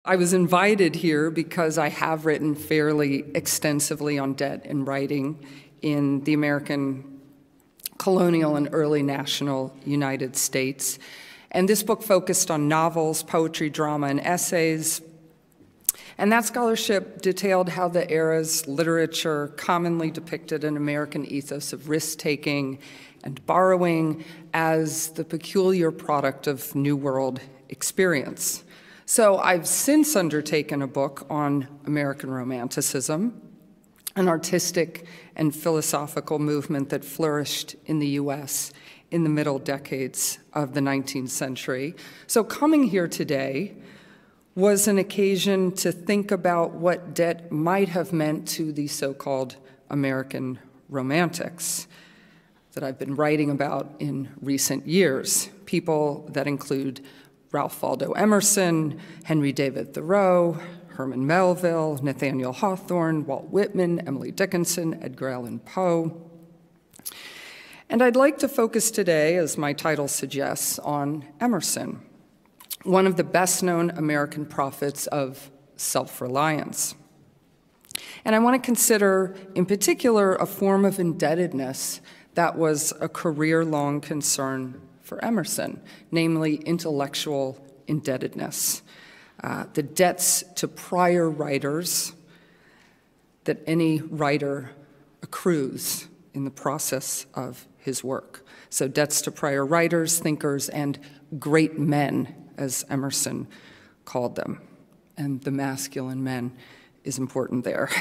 I was invited here because I have written fairly extensively on debt and writing in the American colonial and early national United States. And this book focused on novels, poetry, drama, and essays. And that scholarship detailed how the era's literature commonly depicted an American ethos of risk-taking and borrowing as the peculiar product of New World experience. So I've since undertaken a book on American Romanticism, an artistic and philosophical movement that flourished in the US in the middle decades of the 19th century. So coming here today was an occasion to think about what debt might have meant to the so-called American Romantics that I've been writing about in recent years, people that include Ralph Waldo Emerson, Henry David Thoreau, Herman Melville, Nathaniel Hawthorne, Walt Whitman, Emily Dickinson, Edgar Allan Poe. And I'd like to focus today, as my title suggests, on Emerson, one of the best-known American prophets of self-reliance. And I want to consider, in particular, a form of indebtedness that was a career-long concern for Emerson, namely intellectual indebtedness, the debts to prior writers that any writer accrues in the process of his work. So debts to prior writers, thinkers, and great men, as Emerson called them. And the masculine men is important there.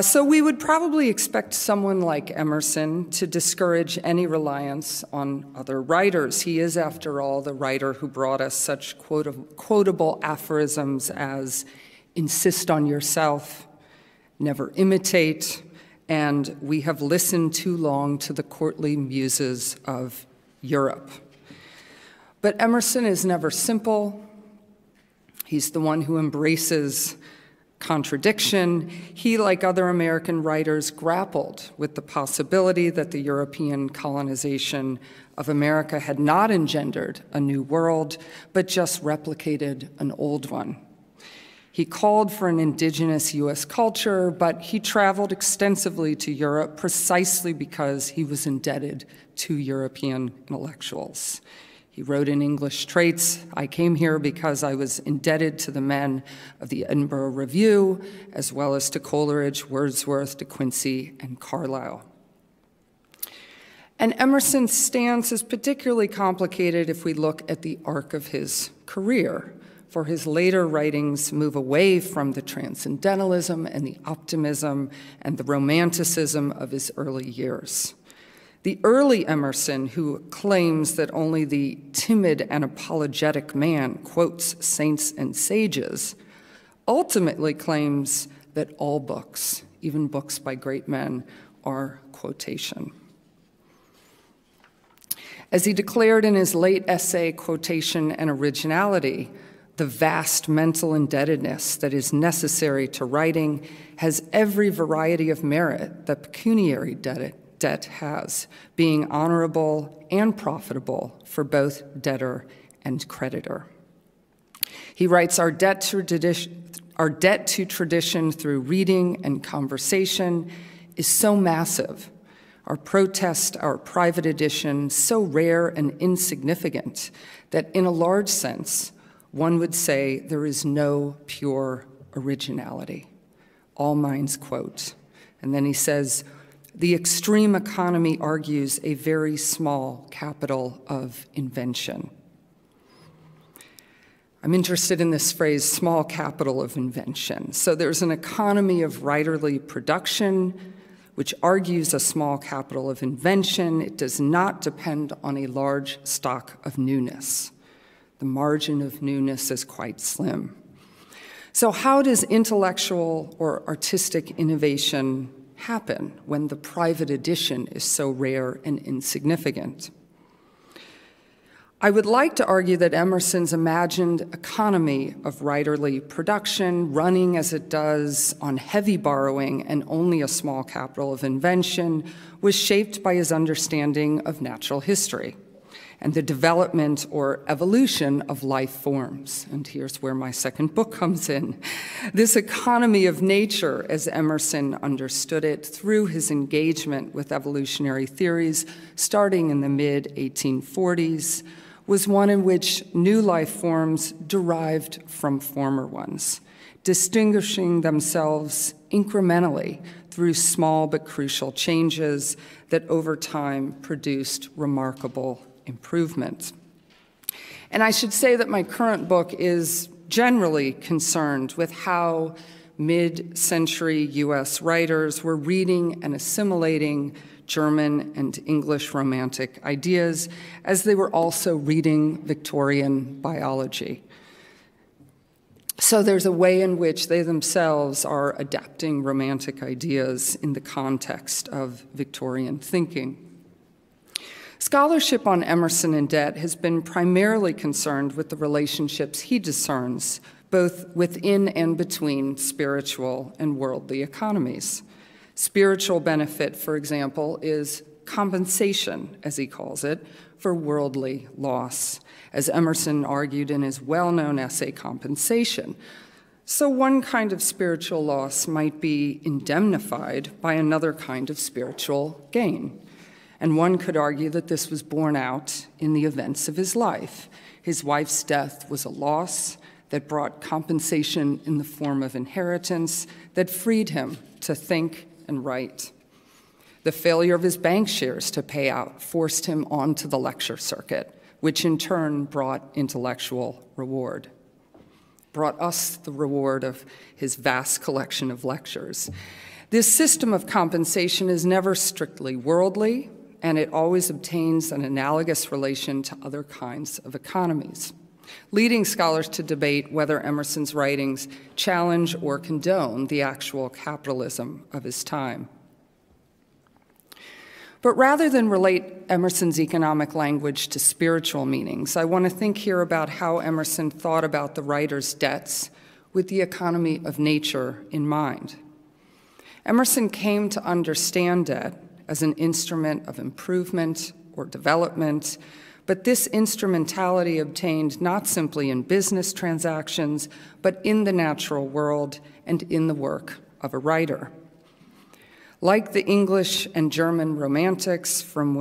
So we would probably expect someone like Emerson to discourage any reliance on other writers. He is, after all, the writer who brought us such quotable aphorisms as insist on yourself, never imitate, and we have listened too long to the courtly muses of Europe. But Emerson is never simple. He's the one who embraces contradiction. He, like other American writers, grappled with the possibility that the European colonization of America had not engendered a new world, but just replicated an old one. He called for an indigenous U.S. culture, but he traveled extensively to Europe precisely because he was indebted to European intellectuals. He wrote in English Traits, "I came here because I was indebted to the men of the Edinburgh Review, as well as to Coleridge, Wordsworth, De Quincey, and Carlyle." And Emerson's stance is particularly complicated if we look at the arc of his career, for his later writings move away from the transcendentalism and the optimism and the romanticism of his early years. The early Emerson, who claims that only the timid and apologetic man quotes saints and sages, ultimately claims that all books, even books by great men, are quotation. As he declared in his late essay, Quotation and Originality, the vast mental indebtedness that is necessary to writing has every variety of merit that pecuniary debt has, being honorable and profitable for both debtor and creditor. He writes, our debt to tradition through reading and conversation is so massive, our protest, our private edition, so rare and insignificant that in a large sense, one would say there is no pure originality. All minds quote. And then he says, the extreme economy argues a very small capital of invention. I'm interested in this phrase, small capital of invention. So there's an economy of writerly production, which argues a small capital of invention. It does not depend on a large stock of newness. The margin of newness is quite slim. So how does intellectual or artistic innovation happen when the private edition is so rare and insignificant? I would like to argue that Emerson's imagined economy of writerly production, running as it does on heavy borrowing and only a small capital of invention, was shaped by his understanding of natural history and the development or evolution of life forms. And here's where my second book comes in. This economy of nature, as Emerson understood it through his engagement with evolutionary theories starting in the mid-1840s, was one in which new life forms derived from former ones, distinguishing themselves incrementally through small but crucial changes that over time produced remarkable improvement. And I should say that my current book is generally concerned with how mid-century US writers were reading and assimilating German and English Romantic ideas as they were also reading Victorian biology. So there's a way in which they themselves are adapting Romantic ideas in the context of Victorian thinking. Scholarship on Emerson and Dett has been primarily concerned with the relationships he discerns, both within and between spiritual and worldly economies. Spiritual benefit, for example, is compensation, as he calls it, for worldly loss, as Emerson argued in his well-known essay, Compensation. So one kind of spiritual loss might be indemnified by another kind of spiritual gain. And one could argue that this was borne out in the events of his life. His wife's death was a loss that brought compensation in the form of inheritance that freed him to think and write. The failure of his bank shares to pay out forced him onto the lecture circuit, which in turn brought intellectual reward, brought us the reward of his vast collection of lectures. This system of compensation is never strictly worldly, and it always obtains an analogous relation to other kinds of economies, leading scholars to debate whether Emerson's writings challenge or condone the actual capitalism of his time. But rather than relate Emerson's economic language to spiritual meanings, I want to think here about how Emerson thought about the writer's debts with the economy of nature in mind. Emerson came to understand debt as an instrument of improvement or development, but this instrumentality obtained not simply in business transactions, but in the natural world and in the work of a writer. Like the English and German Romantics from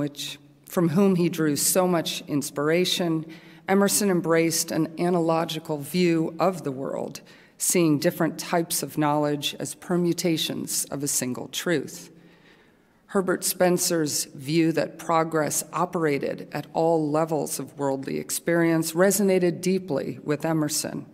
whom he drew so much inspiration, Emerson embraced an analogical view of the world, seeing different types of knowledge as permutations of a single truth. Herbert Spencer's view that progress operated at all levels of worldly experience resonated deeply with Emerson.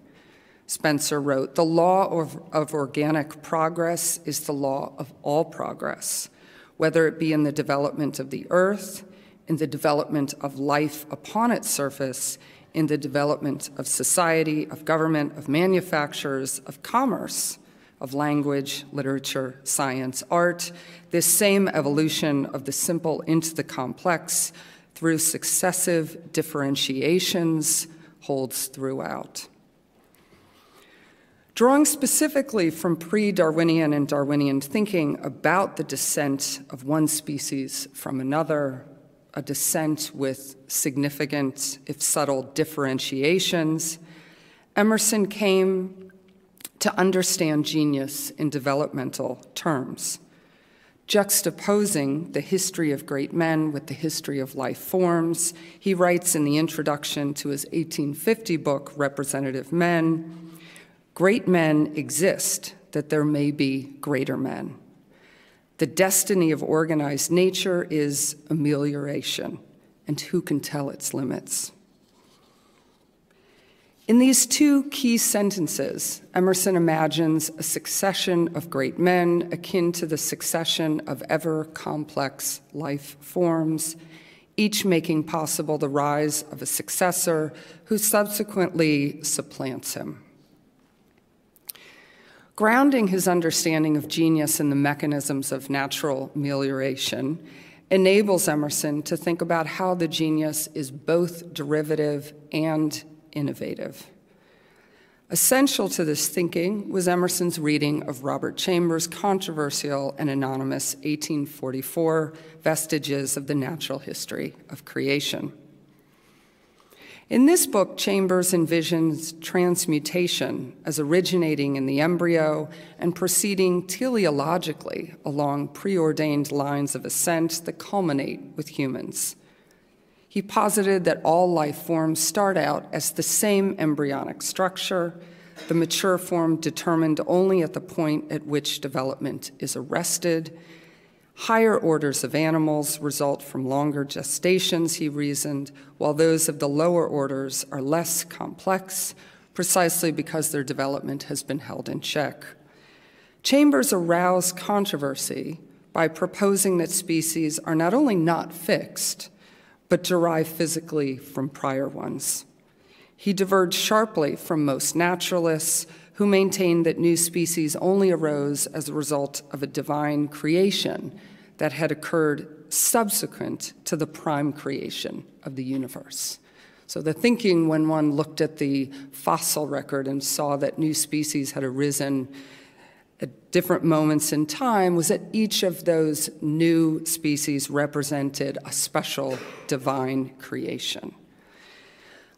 Spencer wrote, "The law of organic progress is the law of all progress, whether it be in the development of the earth, in the development of life upon its surface, in the development of society, of government, of manufacturers, of commerce, of language, literature, science, art. This same evolution of the simple into the complex through successive differentiations holds throughout." Drawing specifically from pre-Darwinian and Darwinian thinking about the descent of one species from another, a descent with significant, if subtle, differentiations, Emerson came to understand genius in developmental terms. Juxtaposing the history of great men with the history of life forms, he writes in the introduction to his 1850 book, Representative Men, "Great men exist that there may be greater men. The destiny of organized nature is amelioration, and who can tell its limits?" In these two key sentences, Emerson imagines a succession of great men akin to the succession of ever-complex life forms, each making possible the rise of a successor who subsequently supplants him. Grounding his understanding of genius in the mechanisms of natural amelioration enables Emerson to think about how the genius is both derivative and innovative. Essential to this thinking was Emerson's reading of Robert Chambers' controversial and anonymous 1844 Vestiges of the Natural History of Creation. In this book, Chambers envisions transmutation as originating in the embryo and proceeding teleologically along preordained lines of ascent that culminate with humans. He posited that all life forms start out as the same embryonic structure, the mature form determined only at the point at which development is arrested. Higher orders of animals result from longer gestations, he reasoned, while those of the lower orders are less complex, precisely because their development has been held in check. Chambers aroused controversy by proposing that species are not only not fixed, but derive physically from prior ones. He diverged sharply from most naturalists who maintained that new species only arose as a result of a divine creation that had occurred subsequent to the prime creation of the universe. So the thinking when one looked at the fossil record and saw that new species had arisen at different moments in time was that each of those new species represented a special divine creation.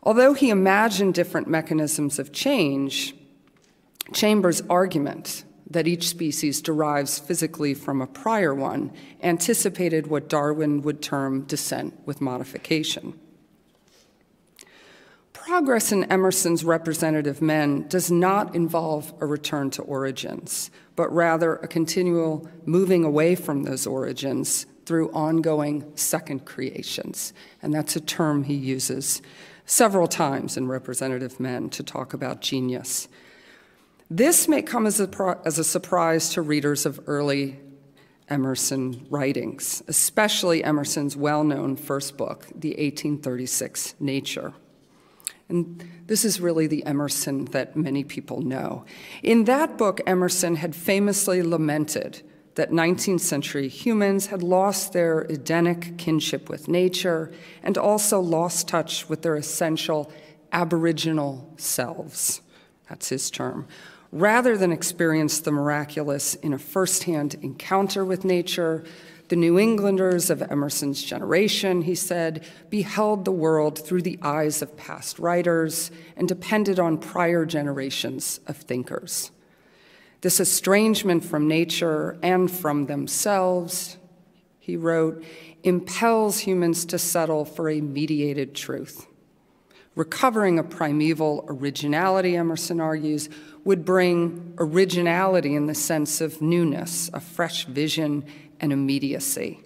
Although he imagined different mechanisms of change, Chambers' argument that each species derives physically from a prior one anticipated what Darwin would term descent with modification. Progress in Emerson's representative men does not involve a return to origins, but rather a continual moving away from those origins through ongoing second creations. And that's a term he uses several times in Representative Men to talk about genius. This may come as a surprise to readers of early Emerson writings, especially Emerson's well-known first book, the 1836 Nature. And this is really the Emerson that many people know. In that book, Emerson had famously lamented that 19th century humans had lost their Edenic kinship with nature and also lost touch with their essential aboriginal selves. That's his term. Rather than experience the miraculous in a first-hand encounter with nature, the New Englanders of Emerson's generation, he said, beheld the world through the eyes of past writers and depended on prior generations of thinkers. This estrangement from nature and from themselves, he wrote, impels humans to settle for a mediated truth. Recovering a primeval originality, Emerson argues, would bring originality in the sense of newness, a fresh vision, and immediacy.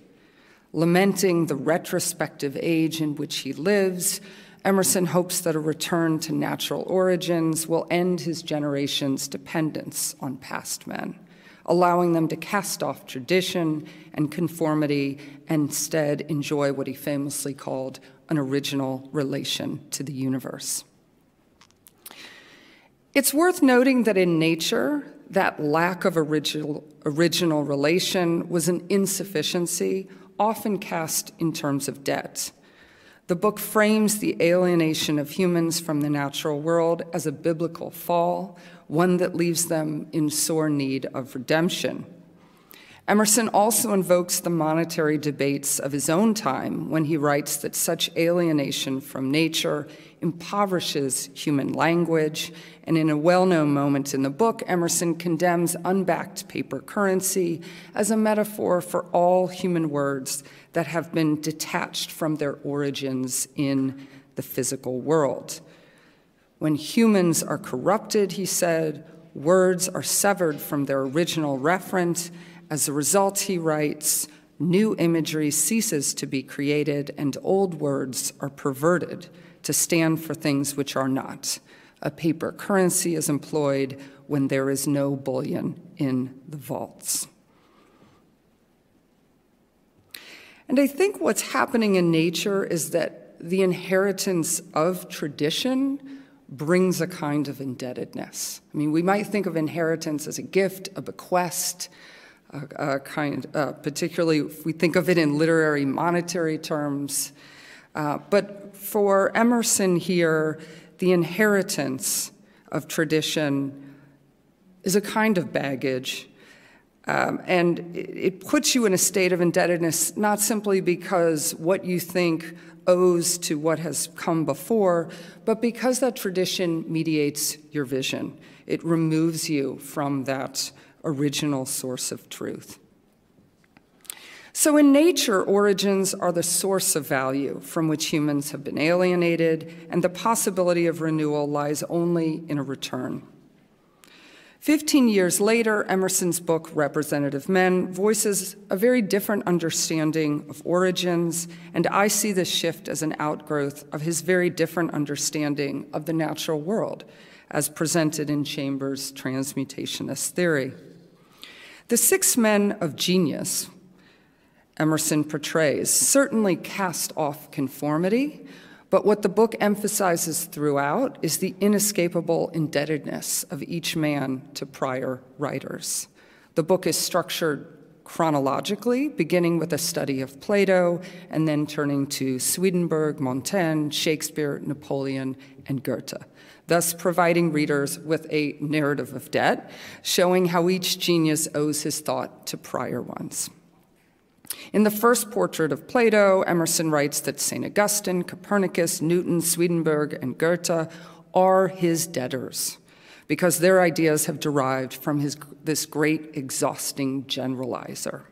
Lamenting the retrospective age in which he lives, Emerson hopes that a return to natural origins will end his generation's dependence on past men, allowing them to cast off tradition and conformity and instead enjoy what he famously called an original relation to the universe. It's worth noting that in nature, that lack of original relation was an insufficiency, often cast in terms of debt. The book frames the alienation of humans from the natural world as a biblical fall, one that leaves them in sore need of redemption. Emerson also invokes the monetary debates of his own time when he writes that such alienation from nature impoverishes human language, and in a well-known moment in the book, Emerson condemns unbacked paper currency as a metaphor for all human words that have been detached from their origins in the physical world. When humans are corrupted, he said, words are severed from their original referent. As a result, he writes, new imagery ceases to be created and old words are perverted to stand for things which are not. A paper currency is employed when there is no bullion in the vaults. And I think what's happening in nature is that the inheritance of tradition brings a kind of indebtedness. I mean, we might think of inheritance as a gift, a bequest, particularly if we think of it in literary monetary terms. But for Emerson here, the inheritance of tradition is a kind of baggage, and it puts you in a state of indebtedness not simply because what you think owes to what has come before, but because that tradition mediates your vision. It removes you from that original source of truth. So in nature, origins are the source of value from which humans have been alienated, and the possibility of renewal lies only in a return. 15 years later, Emerson's book, Representative Men, voices a very different understanding of origins, and I see this shift as an outgrowth of his very different understanding of the natural world, as presented in Chambers' transmutationist theory. The 6 men of genius Emerson portrays certainly cast off conformity, but what the book emphasizes throughout is the inescapable indebtedness of each man to prior writers. The book is structured chronologically, beginning with a study of Plato and then turning to Swedenborg, Montaigne, Shakespeare, Napoleon, and Goethe, thus providing readers with a narrative of debt, showing how each genius owes his thought to prior ones. In the first portrait of Plato, Emerson writes that St. Augustine, Copernicus, Newton, Swedenborg, and Goethe are his debtors because their ideas have derived from this great exhausting generalizer.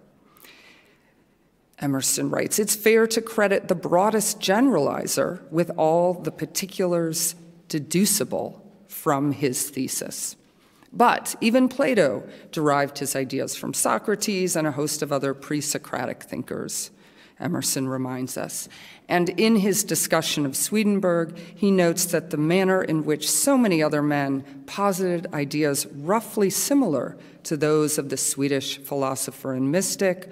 Emerson writes, it's fair to credit the broadest generalizer with all the particulars deducible from his thesis. But even Plato derived his ideas from Socrates and a host of other pre-Socratic thinkers, Emerson reminds us. And in his discussion of Swedenborg, he notes that the manner in which so many other men posited ideas roughly similar to those of the Swedish philosopher and mystic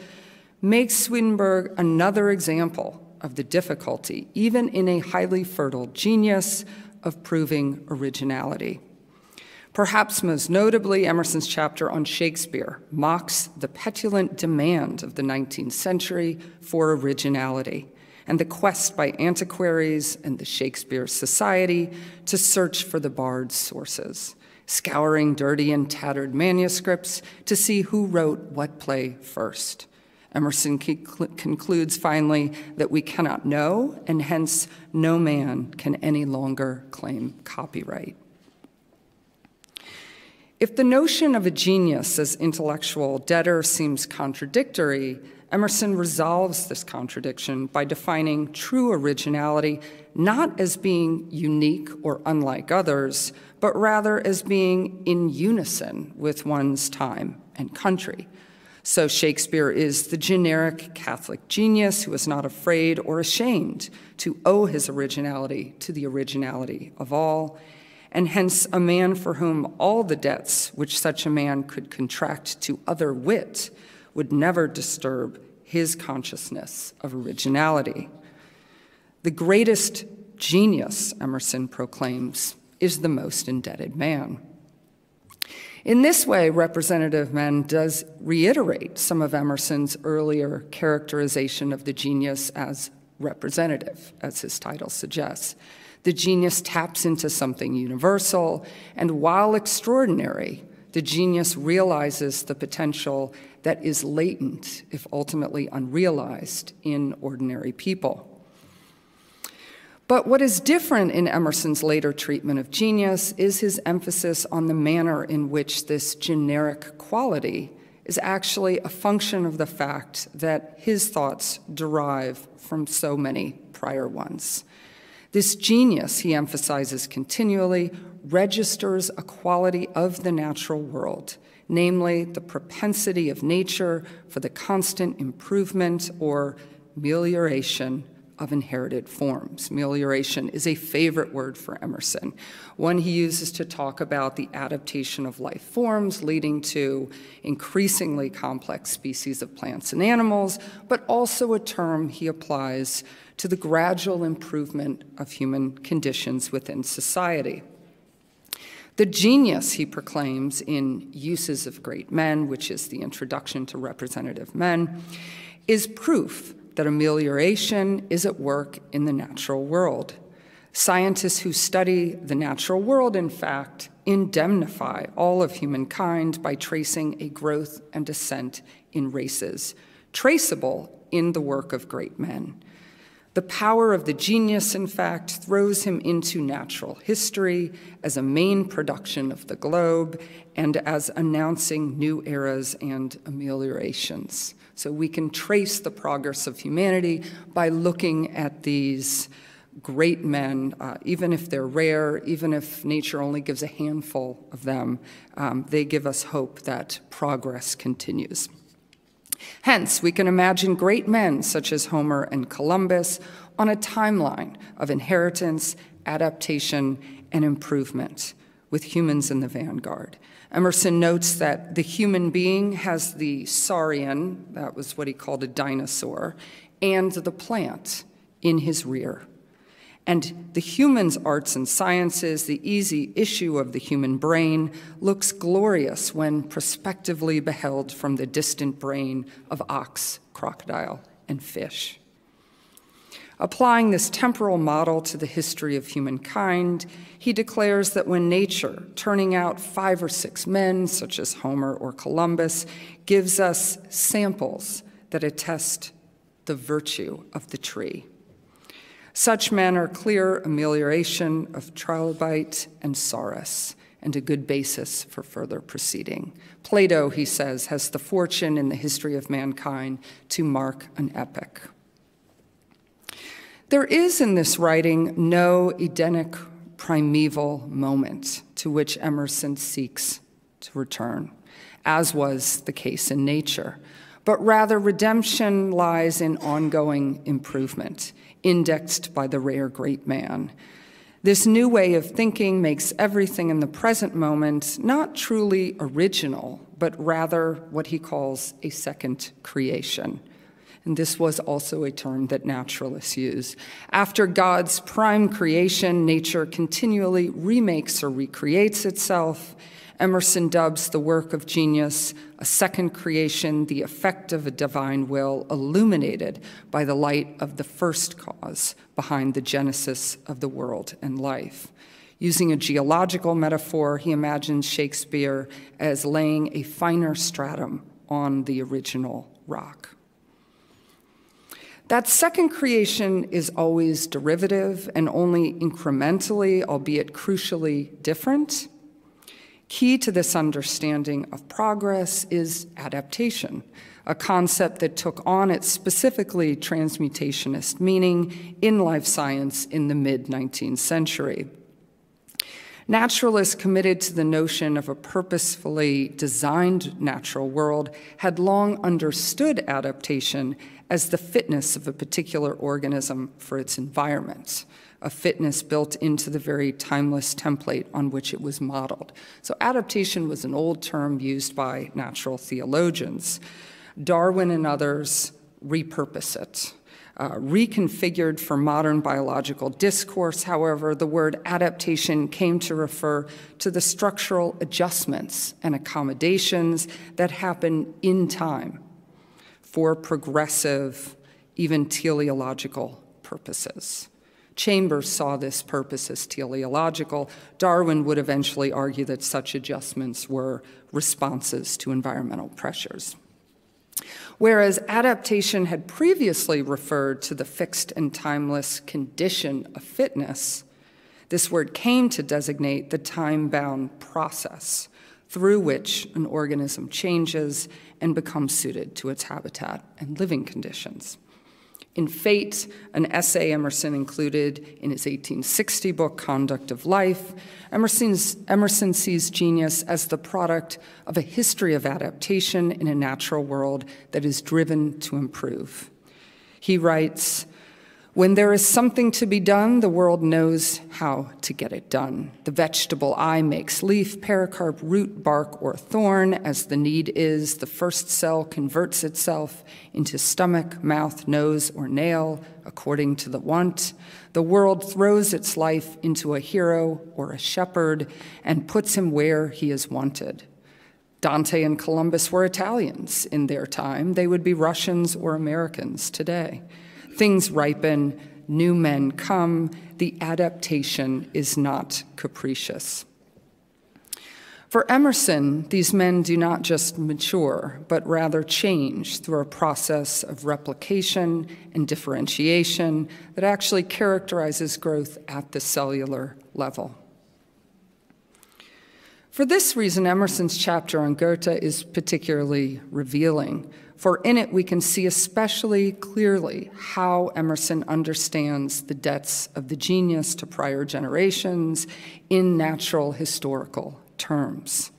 makes Swedenborg another example of the difficulty, even in a highly fertile genius, of proving originality. Perhaps most notably, Emerson's chapter on Shakespeare mocks the petulant demand of the 19th century for originality and the quest by antiquaries and the Shakespeare Society to search for the bard's sources, scouring dirty and tattered manuscripts to see who wrote what play first. Emerson concludes finally that we cannot know, and hence no man can any longer claim copyright. If the notion of a genius as intellectual debtor seems contradictory, Emerson resolves this contradiction by defining true originality not as being unique or unlike others, but rather as being in unison with one's time and country. So Shakespeare is the generic Catholic genius who is not afraid or ashamed to owe his originality to the originality of all, and hence a man for whom all the debts which such a man could contract to other wit would never disturb his consciousness of originality. The greatest genius, Emerson proclaims, is the most indebted man. In this way, Representative Men does reiterate some of Emerson's earlier characterization of the genius as representative, as his title suggests. The genius taps into something universal, and while extraordinary, the genius realizes the potential that is latent, if ultimately unrealized, in ordinary people. But what is different in Emerson's later treatment of genius is his emphasis on the manner in which this generic quality is actually a function of the fact that his thoughts derive from so many prior ones. This genius, he emphasizes continually, registers a quality of the natural world, namely the propensity of nature for the constant improvement or melioration of inherited forms. Melioration is a favorite word for Emerson, one he uses to talk about the adaptation of life forms leading to increasingly complex species of plants and animals, but also a term he applies to the gradual improvement of human conditions within society. The genius, he proclaims in Uses of Great Men, which is the introduction to Representative Men, is proof that amelioration is at work in the natural world. Scientists who study the natural world, in fact, indemnify all of humankind by tracing a growth and descent in races, traceable in the work of great men. The power of the genius, in fact, throws him into natural history as a main production of the globe and as announcing new eras and ameliorations. So we can trace the progress of humanity by looking at these great men, even if they're rare, even if nature only gives a handful of them, they give us hope that progress continues. Hence, we can imagine great men such as Homer and Columbus on a timeline of inheritance, adaptation, and improvement, with humans in the vanguard. Emerson notes that the human being has the saurian, that was what he called a dinosaur, and the plant in his rear. And the human's arts and sciences, the easy issue of the human brain, looks glorious when prospectively beheld from the distant brain of ox, crocodile, and fish. Applying this temporal model to the history of humankind, he declares that when nature, turning out 5 or 6 men, such as Homer or Columbus, gives us samples that attest the virtue of the tree. Such men are clear amelioration of trilobite and saurus, and a good basis for further proceeding. Plato, he says, has the fortune in the history of mankind to mark an epoch. There is in this writing no Edenic primeval moment to which Emerson seeks to return, as was the case in nature, but rather redemption lies in ongoing improvement, indexed by the rare great man. This new way of thinking makes everything in the present moment not truly original, but rather what he calls a second creation. And this was also a term that naturalists use. After God's prime creation, nature continually remakes or recreates itself. Emerson dubs the work of genius a second creation, the effect of a divine will illuminated by the light of the first cause behind the genesis of the world and life. Using a geological metaphor, he imagines Shakespeare as laying a finer stratum on the original rock. That second creation is always derivative and only incrementally, albeit crucially, different. Key to this understanding of progress is adaptation, a concept that took on its specifically transmutationist meaning in life science in the mid-19th century. Naturalists committed to the notion of a purposefully designed natural world had long understood adaptation as the fitness of a particular organism for its environment, a fitness built into the very timeless template on which it was modeled. So adaptation was an old term used by natural theologians. Darwin and others repurpose it. Reconfigured for modern biological discourse, however, the word adaptation came to refer to the structural adjustments and accommodations that happen in time for progressive, even teleological purposes. Chambers saw this purpose as teleological. Darwin would eventually argue that such adjustments were responses to environmental pressures. Whereas adaptation had previously referred to the fixed and timeless condition of fitness, this word came to designate the time-bound process through which an organism changes and becomes suited to its habitat and living conditions. In Fate, an essay Emerson included in his 1860 book, Conduct of Life, Emerson sees genius as the product of a history of adaptation in a natural world that is driven to improve. He writes, "When there is something to be done, the world knows how to get it done. The vegetable eye makes leaf, pericarp, root, bark, or thorn. As the need is, the first cell converts itself into stomach, mouth, nose, or nail, according to the want. The world throws its life into a hero or a shepherd and puts him where he is wanted. Dante and Columbus were Italians in their time. They would be Russians or Americans today. Things ripen, new men come, the adaptation is not capricious." For Emerson, these men do not just mature, but rather change through a process of replication and differentiation that actually characterizes growth at the cellular level. For this reason, Emerson's chapter on Goethe is particularly revealing, for in it we can see especially clearly how Emerson understands the debts of the genius to prior generations in natural historical terms.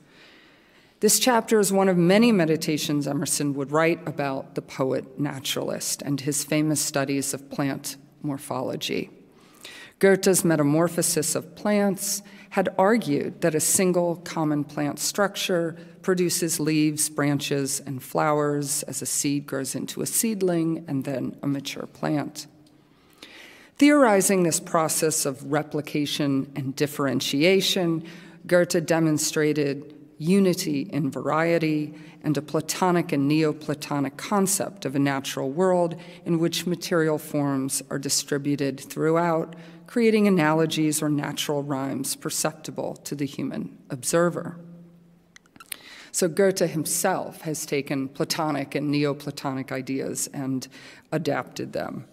This chapter is one of many meditations Emerson would write about the poet naturalist and his famous studies of plant morphology. Goethe's Metamorphosis of Plants had argued that a single common plant structure produces leaves, branches, and flowers as a seed grows into a seedling and then a mature plant. Theorizing this process of replication and differentiation, Goethe demonstrated unity in variety and a Platonic and Neoplatonic concept of a natural world in which material forms are distributed throughout, creating analogies or natural rhymes perceptible to the human observer. So Goethe himself has taken Platonic and Neoplatonic ideas and adapted them.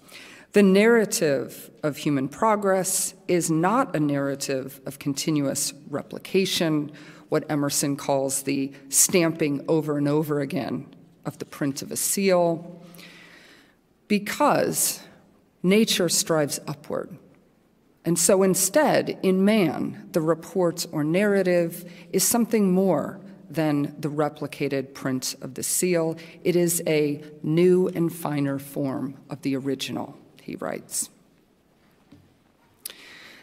The narrative of human progress is not a narrative of continuous replication, what Emerson calls the stamping over and over again of the print of a seal, because nature strives upward. And so instead, in man, the report or narrative is something more than the replicated print of the seal. It is a new and finer form of the original, he writes.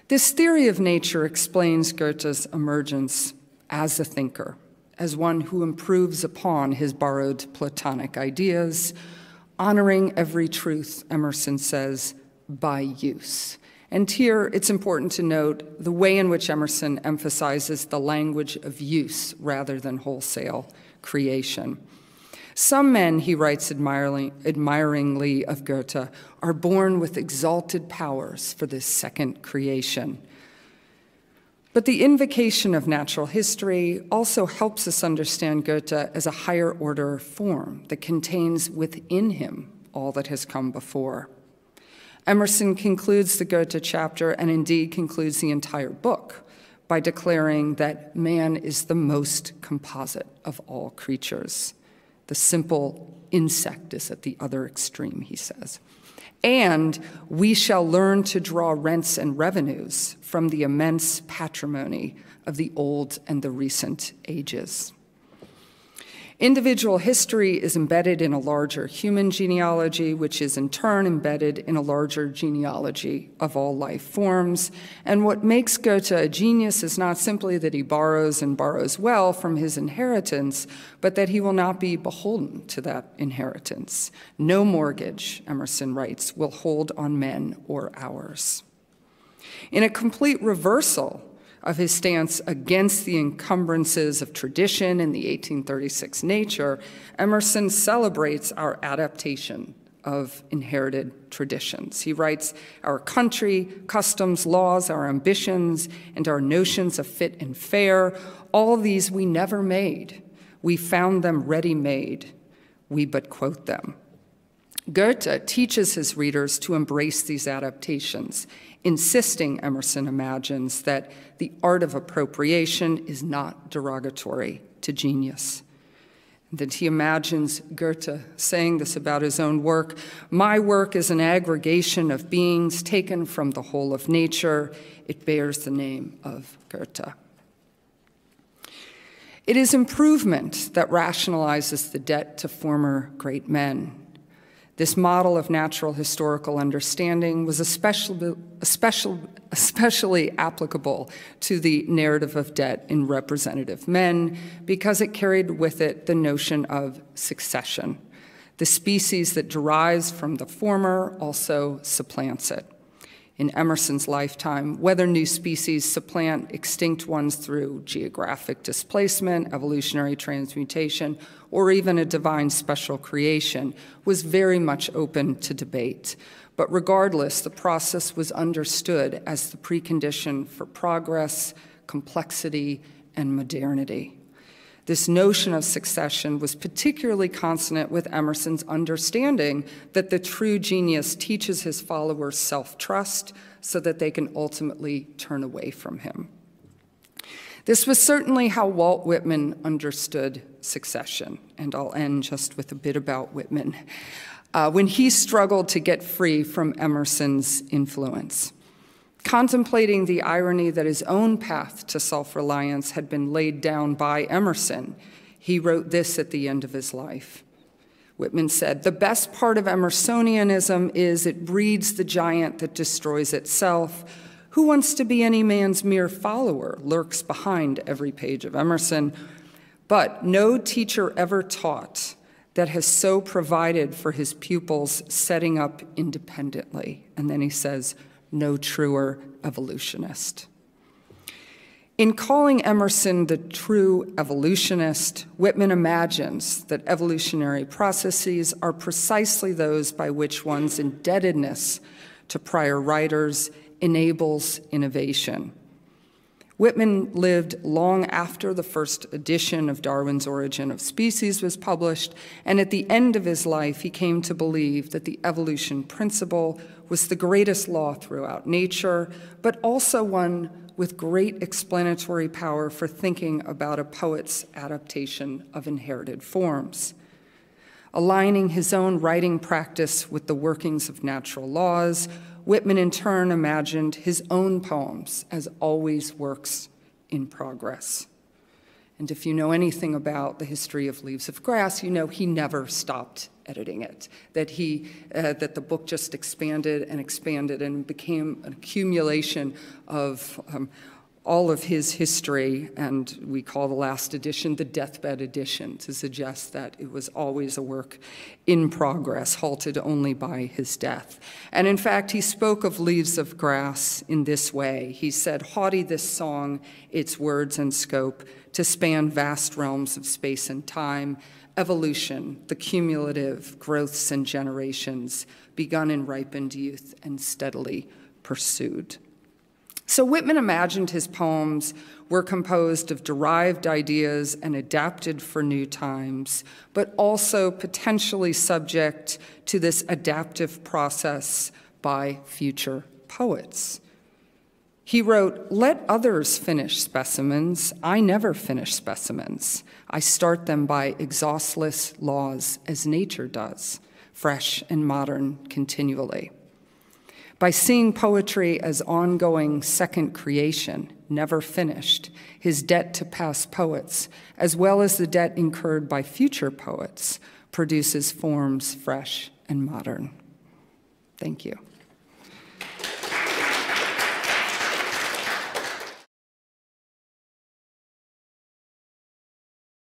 This theory of nature explains Goethe's emergence as a thinker, as one who improves upon his borrowed Platonic ideas, honoring every truth, Emerson says, by use. And here it's important to note the way in which Emerson emphasizes the language of use rather than wholesale creation. Some men, he writes admiringly of Goethe, are born with exalted powers for this second creation. But the invocation of natural history also helps us understand Goethe as a higher order form that contains within him all that has come before. Emerson concludes the Goethe chapter, and indeed concludes the entire book, by declaring that man is the most composite of all creatures. The simple insect is at the other extreme, he says. And we shall learn to draw rents and revenues from the immense patrimony of the old and the recent ages. Individual history is embedded in a larger human genealogy, which is in turn embedded in a larger genealogy of all life forms. And what makes Goethe a genius is not simply that he borrows and borrows well from his inheritance, but that he will not be beholden to that inheritance. No mortgage, Emerson writes, will hold on men or ours. In a complete reversal of his stance against the encumbrances of tradition in the 1836 Nature, Emerson celebrates our adaptation of inherited traditions. He writes, our country, customs, laws, our ambitions, and our notions of fit and fair, all these we never made. We found them ready-made. We but quote them. Goethe teaches his readers to embrace these adaptations, insisting, Emerson imagines, that the art of appropriation is not derogatory to genius. And that he imagines Goethe saying this about his own work, my work is an aggregation of beings taken from the whole of nature. It bears the name of Goethe. It is improvement that rationalizes the debt to former great men. This model of natural historical understanding was especially applicable to the narrative of debt in representative men because it carried with it the notion of succession. The species that derives from the former also supplants it. In Emerson's lifetime, whether new species supplant extinct ones through geographic displacement, evolutionary transmutation, or even a divine special creation was very much open to debate. But regardless, the process was understood as the precondition for progress, complexity, and modernity. This notion of succession was particularly consonant with Emerson's understanding that the true genius teaches his followers self-trust so that they can ultimately turn away from him. This was certainly how Walt Whitman understood succession, and I'll end just with a bit about Whitman. When he struggled to get free from Emerson's influence, contemplating the irony that his own path to self-reliance had been laid down by Emerson, he wrote this at the end of his life. Whitman said, "The best part of Emersonianism is it breeds the giant that destroys itself. Who wants to be any man's mere follower lurks behind every page of Emerson. But no teacher ever taught that has so provided for his pupils setting up independently." And then he says, "No truer evolutionist." In calling Emerson the true evolutionist, Whitman imagines that evolutionary processes are precisely those by which one's indebtedness to prior writers enables innovation. Whitman lived long after the first edition of Darwin's Origin of Species was published, and at the end of his life, he came to believe that the evolution principle was the greatest law throughout nature, but also one with great explanatory power for thinking about a poet's adaptation of inherited forms. Aligning his own writing practice with the workings of natural laws, Whitman in turn imagined his own poems as always works in progress. And if you know anything about the history of Leaves of Grass, you know he never stopped editing it, that the book just expanded and became an accumulation of all of his history, and we call the last edition the deathbed edition to suggest that it was always a work in progress, halted only by his death. And in fact, he spoke of Leaves of Grass in this way. He said, "Haughty this song, its words and scope, to span vast realms of space and time, evolution, the cumulative growths and generations, begun in ripened youth and steadily pursued." So Whitman imagined his poems were composed of derived ideas and adapted for new times, but also potentially subject to this adaptive process by future poets. He wrote, "Let others finish specimens. I never finish specimens. I start them by exhaustless laws as nature does, fresh and modern continually." By seeing poetry as ongoing second creation, never finished, his debt to past poets, as well as the debt incurred by future poets, produces forms fresh and modern. Thank you.